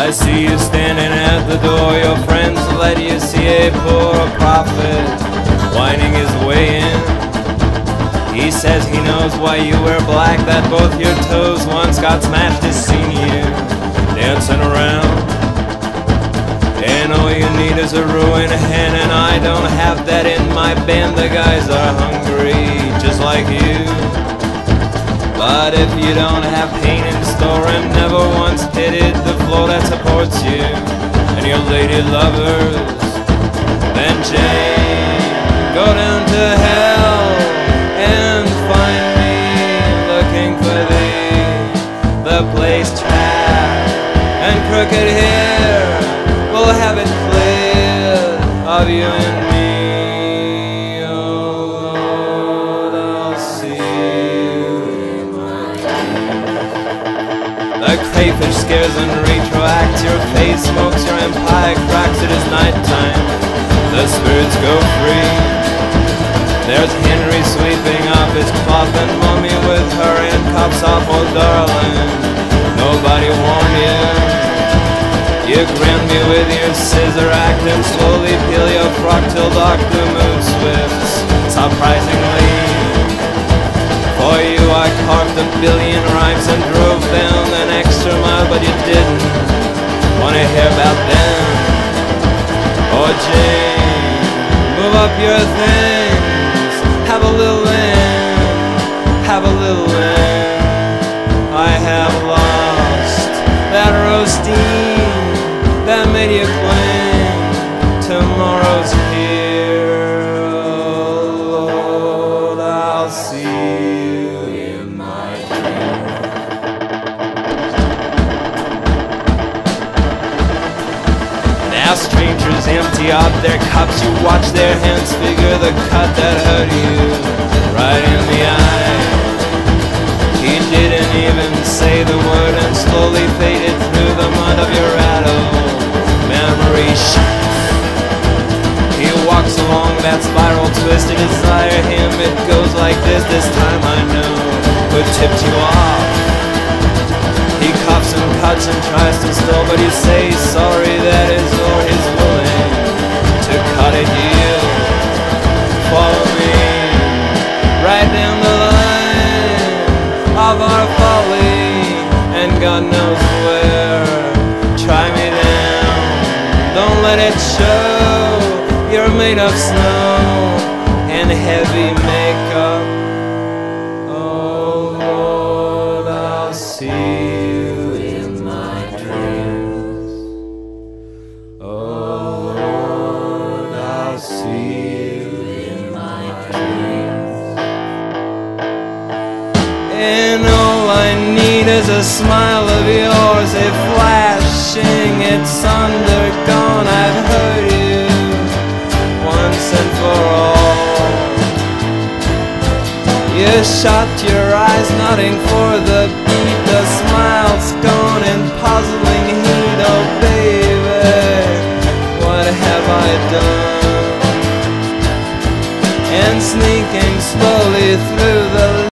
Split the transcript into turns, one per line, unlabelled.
I see you standing at the door. Your friends let you see a poor prophet winding his way in. He says he knows why you wear black, that both your toes once got smashed. He's seen you dancing around, and all you need is a ruined hand. And I don't have that in my band. The guys are hungry just like you, but if you don't have pain in store and never once hitted the floor that supports you and your lady lovers, then Jane, go down to hell and find me looking for thee. The place trapped and crooked here, we'll have it clear of you and me. Oh Lord, I'll see you. The crayfish scares and retroacts. Your face smokes, your empire cracks. It is nighttime, the spirits go free. There's Henry sweeping up his cloth and Mummy with her handcuffs off. Oh darling, nobody warned you. You grin me with your scissor act and slowly peel your frock till Dr. Mood swifts. Surprisingly, for you I carved a billion rhymes and drove down an extra mile, but you didn't want to hear about them. Oh Jane, move up your things, have a little land, have a little land. I have lost that roasting that made you cling. Tomorrow's here, oh Lord, I'll see you in my dreams. Now strangers empty up their cups. You watch their hands figure the cut that hurt you right in the eye. He didn't even say the word and slowly faded through the mud of your rattle memory shack. He walks along that spiral twist to desire him. It goes like this time I know who tipped you off. He coughs and cuts and tries to stall, but you say sorry, that is all he's willing to cut a heel. Follow me right down the line of our folly, and God knows where. Try me down, don't let it show. You're made of snow and heavy makeup. Oh Lord, I'll see you in my dreams. Oh Lord, I'll see you in my dreams. And all I need is a smile of yours, a flashing, it's undergone. I've heard you once and for all. You shut your eyes, nodding for the